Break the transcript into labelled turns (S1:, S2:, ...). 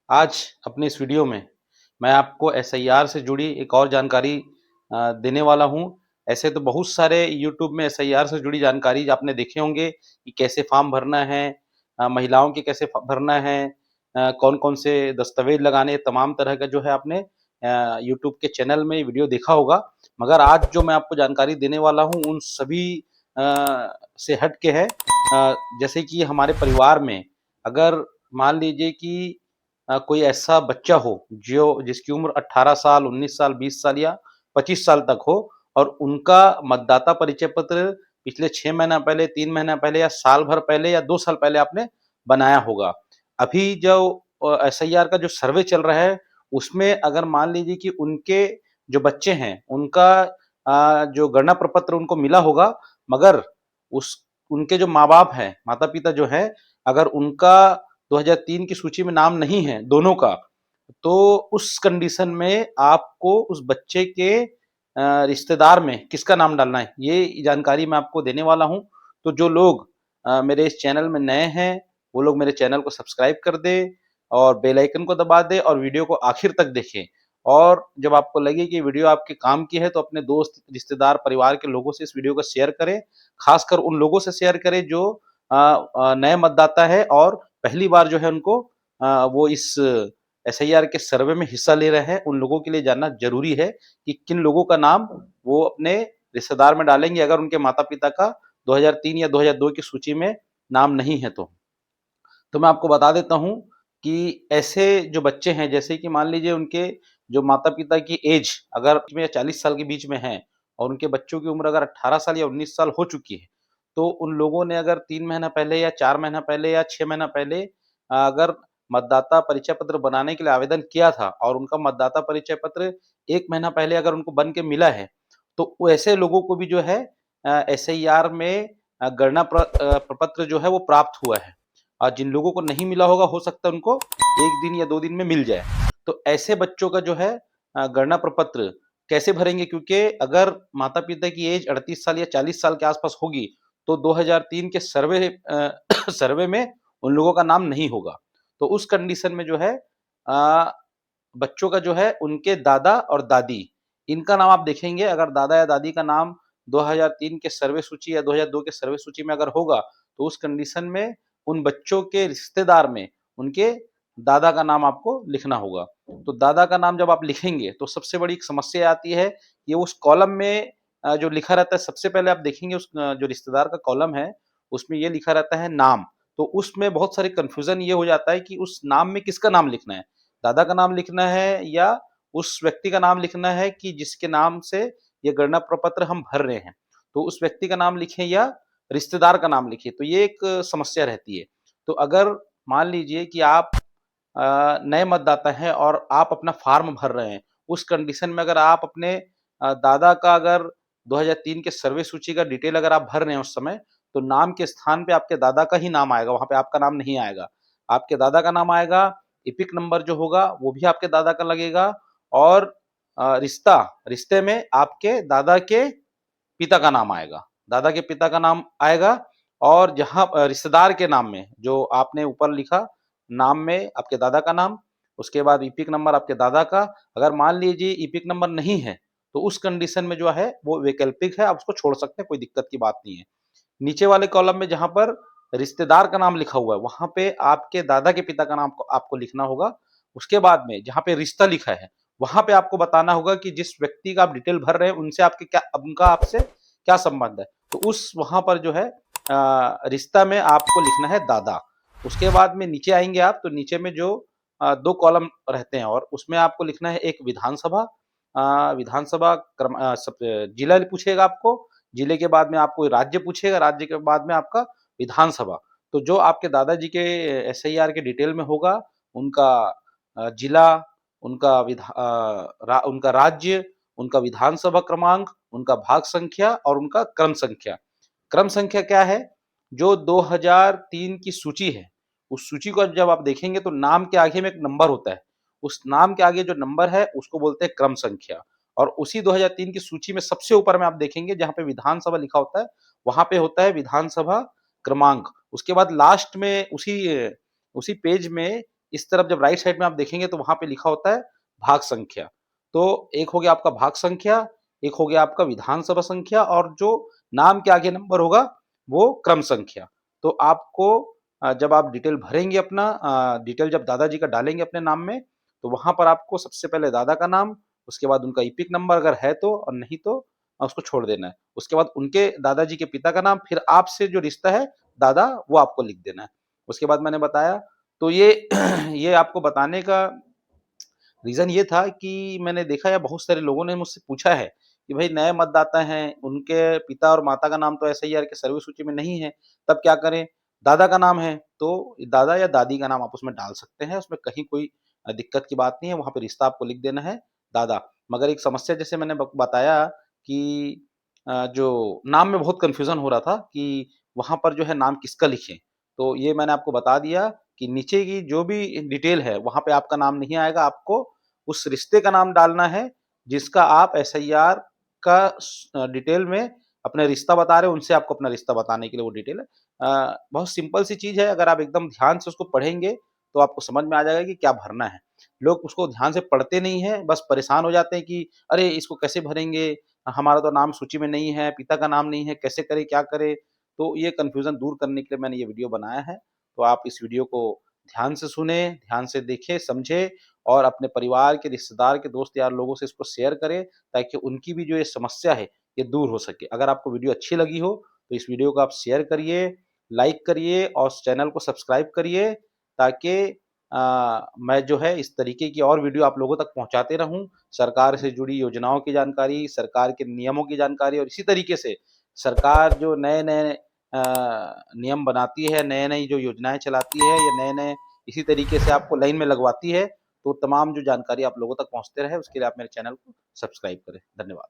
S1: आज अपने इस वीडियो में मैं आपको एसआईआर से जुड़ी एक और जानकारी देने वाला हूँ। ऐसे तो बहुत सारे यूट्यूब में एसआईआर से जुड़ी जानकारी आपने देखे होंगे कि कैसे फॉर्म भरना है, महिलाओं के कैसे भरना है, कौन-कौन से दस्तावेज लगाने, तमाम तरह का जो है आपने यूट्यूब के चैनल में वीडियो देखा होगा। मगर आज जो मैं आपको जानकारी देने वाला हूँ उन सभी से हट के है। जैसे कि हमारे परिवार में अगर मान लीजिए कि कोई ऐसा बच्चा हो जो जिसकी उम्र 18 साल, 19 साल, 20 साल या 25 साल तक हो और उनका मतदाता परिचय पत्र पिछले 6 महीना पहले, 3 महीना पहले या साल भर पहले या 2 साल पहले आपने बनाया होगा। अभी जो एसआईआर का जो सर्वे चल रहा है, उसमें अगर मान लीजिए कि उनके जो बच्चे हैं, उनका जो गणना प्रपत्र उनको मिला होगा, मगर उस उनके जो माँ-बाप हैं, माता-पिता जो हैं, अगर उनका 2003 की सूची में नाम नहीं है दोनों का, तो उस कंडीशन में आपको उस बच्चे के रिश्तेदार में किसका नाम डालना है, ये जानकारी मैं आपको देने वाला हूँ। तो जो लोग मेरे इस चैनल में नए हैं, वो लोग मेरे चैनल को सब्सक्राइब कर दें और बेल आइकन को दबा दें और वीडियो को आखिर तक देखें। और जब आपको लगे कि वीडियो आपके काम की है, तो अपने दोस्त, रिश्तेदार, परिवार के लोगों से इस वीडियो को शेयर करें। खासकर उन लोगों से शेयर करें जो नए मतदाता है और पहली बार जो है उनको वो इस एसआईआर के सर्वे में हिस्सा ले रहे हैं, उन लोगों के लिए जानना ज़रूरी है कि किन लोगों का नाम वो अपने रिश्तेदार में डालेंगे अगर उनके माता-पिता का 2003 या 2002 की सूची में नाम नहीं है तो। तो मैं आपको बता देता हूँ कि ऐसे जो बच्चे हैं जैसे कि मान लीजिए उनके जो माता-पिता की एज अगर में 40 साल के बीच में है और उनके बच्चों की उम्र अगर 18 साल या 19 साल हो चुकी है, तो उन लोगों ने अगर 3 महीना पहले या 4 महीना पहले या 6 महीना पहले अगर मतदाता परिचय पत्र बनाने के लिए आवेदन किया था और उनका मतदाता परिचय पत्र 1 महीना पहले अगर उनको बन के मिला है, तो वैसे लोगों को भी जो है एसआईआर में गणना प्रपत्र जो है वो प्राप्त हुआ है। जिन लोगों को नहीं मिला होगा हो सकता है उनको 1 दिन या 2 दिन में मिल जाए। तो ऐसे बच्चों का जो है गणना प्रपत्र कैसे भरेंगे क्योंकि अगर माता-पिता की एज 38 साल या 40 साल के आस-पास होगी, तो 2003 के सर्वे में उन लोगों का नाम नहीं होगा। तो उस कंडीशन में जो है अ, बच्चों का जो है उनके दादा और दादी, इनका नाम आप देखेंगे अगर दादा या दादी का नाम 2003 के सर्वे सूची या 2002 के सर्वे सूची में अगर होगा, तो उस कंडीशन में उन बच्चों के रिश्तेदार में उनके दादा का नाम आपको लिखना होगा। तो दादा का नाम जब आप लिखेंगे, तो सबसे बड़ी एक समस्या आती है, ये उस कॉलम में जो लिखा रहता है सबसे पहले आप देखेंगे उस जो रिश्तेदार का कॉलम है, उसमें ये लिखा रहता है नाम। तो उसमें बहुत सारी कन्फ्यूज़न ये हो जाता है कि उस नाम में किसका नाम लिखना है? दादा का नाम लिखना है या उस व्यक्ति का नाम लिखना है कि जिसके नाम से ये गणना प्रपत्र हम भर रहे हैं। तो उस व्यक्ति का नाम लिखें या रिश्तेदार का नाम लिखें, तो ये एक समस्या रहती है। तो अगर मान लीजिए कि आप नए मतदाता हैं और आप अपना फ़ॉर्म भर रहे हैं, उस कंडीशन में अगर आप अपने दादा का अगर 2003 के सर्वे सूची का डिटेल अगर आप भर रहे हैं उस समय, तो नाम के स्थान पे आपके दादा का ही नाम आएगा, वहाँ पे आपका नाम नहीं आएगा। आपके दादा का नाम आएगा, एपिक नंबर जो होगा वो भी आपके दादा का लगेगा और रिश्ते में आपके दादा के पिता का नाम आएगा। दादा के पिता का नाम आएगा और जहाँ रिश्तेदार के नाम में जो आपने ऊपर लिखा, नाम में आपके दादा का नाम, उसके बाद ईपिक नंबर आपके दादा का। अगर मान लीजिए ईपिक नंबर नहीं है, तो उस कंडीशन में जो है वो वैकल्पिक है, आप उसको छोड़ सकते हैं, कोई दिक्कत की बात नहीं है। नीचे वाले कॉलम में जहाँ पर रिश्तेदार का नाम लिखा हुआ है, वहाँ पे आपके दादा के पिता का नाम को आपको लिखना होगा। उसके बाद में जहाँ पे रिश्ता लिखा है, वहाँ पे आपको बताना होगा कि जिस व्यक्ति का आप डिटेल भर रहे हैं, उनसे आपके क्या उनका आपसे क्या संबंध है। तो उस वहाँ पर जो है रिश्ता में आपको लिखना है दादा। उसके बाद में नीचे आएँगे आप, तो नीचे में जो 2 कॉलम रहते हैं और उसमें आपको लिखना है एक विधानसभा विधानसभा जिला पूछेगा आपको, जिले के बाद में आपको राज्य पूछेगा, राज्य के बाद में आपका विधानसभा। तो जो आपके दादाजी के एसआईआर के डिटेल में होगा, उनका जिला, उनका राज्य, उनका विधानसभा क्रमांक, उनका भाग संख्या और उनका क्रम संख्या। क्रम संख्या क्या है? जो 2003 की सूची है, उस सूची को जब आप देखेंगे तो नाम के आगे में एक नंबर होता है। उस नाम के आगे जो नंबर है उसको बोलते हैं क्रम संख्या और उसी 2003 की सूची में सबसे ऊपर में आप देखेंगे जहाँ पे विधानसभा लिखा होता है, वहाँ पे होता है विधानसभा क्रमांक। उसके बाद लास्ट में उसी उसी पेज में इस तरफ जब राइट साइड में आप देखेंगे तो वहाँ पे लिखा होता है भाग संख्या। तो एक हो गया आपका भाग संख्या, एक हो गया आपका विधानसभा संख्या और जो नाम के आगे नंबर होगा वो क्रम संख्या। तो आपको जब आप डिटेल भरेंगे अपना डिटेल जब दादाजी का डालेंगे अपने नाम में, तो वहाँ पर आपको सबसे पहले दादा का नाम, उसके बाद उनका ईपिक नंबर अगर है तो और नहीं तो उसको छोड़ देना है। उसके बाद उनके दादाजी के पिता का नाम, फिर आपसे जो रिश्ता है दादा वो आपको लिख देना है। उसके बाद मैंने बताया तो ये ये आपको बताने का रीज़न ये था कि मैंने देखा है बहुत सारे लोगों ने मुझसे पूछा है कि भाई नए मतदाता हैं, उनके पिता और माता का नाम तो एसआईआर के सर्वे सूची में नहीं है, तब क्या करें? दादा का नाम है, तो दादा या दादी का नाम आप उसमें डाल सकते हैं, उसमें कहीं कोई दिक्कत की बात नहीं है, वहाँ पे रिश्ता आपको लिख देना है दादा। मगर एक समस्या जैसे मैंने ब बताया कि जो नाम में बहुत कन्फ्यूज़न हो रहा था कि वहाँ पर जो है नाम किसका लिखें? तो ये मैंने आपको बता दिया कि नीचे की जो भी डिटेल है, वहाँ पे आपका नाम नहीं आएगा, आपको उस रिश्ते का नाम डालना है, जिसका आप एसआईआर का डिटेल में अपना रिश्ता बता रहे हो, उनसे आपको अपना रिश्ता बताने के लिए वो डिटेल है। बहुत सिंपल सी चीज़ है, अगर आप एकदम ध्यान से उसको पढ़ेंगे, तो आपको समझ में आ जाएगा कि क्या भरना है। लोग उसको ध्यान से पढ़ते नहीं हैं, बस परेशान हो जाते हैं कि अरे! इसको कैसे भरेंगे? हमारा तो नाम सूची में नहीं है, पिता का नाम नहीं है, कैसे करें, क्या करें? तो ये कन्फ्यूज़न दूर करने के लिए मैंने ये वीडियो बनाया है। तो आप इस वीडियो को ध्यान से सुनें, ध्यान से देखें, समझें और अपने परिवार के, रिश्तेदार के, दोस्त यार लोगों से इसको शेयर करें ताकि उनकी भी जो ये समस्या है, ये दूर हो सके। अगर आपको वीडियो अच्छी लगी हो, तो इस वीडियो को आप शेयर करिए, लाइक करिए और इस चैनल को सब्सक्राइब करिए ताकि मैं जो है इस तरीके की और वीडियो आप लोगों तक पहुँचाते रहूँ। सरकार से जुड़ी योजनाओं की जानकारी, सरकार के नियमों की जानकारी और इसी तरीके से सरकार जो नए-नए नियम बनाती है, नए-नई जो योजनाएँ चलाती है या नए-नए इसी तरीके से आपको लाइन में लगवाती है, तो तमाम जो जानकारी आप लोगों तक पहुँचते रहे, उसके लिए आप मेरे चैनल को सब्सक्राइब करें। धन्यवाद।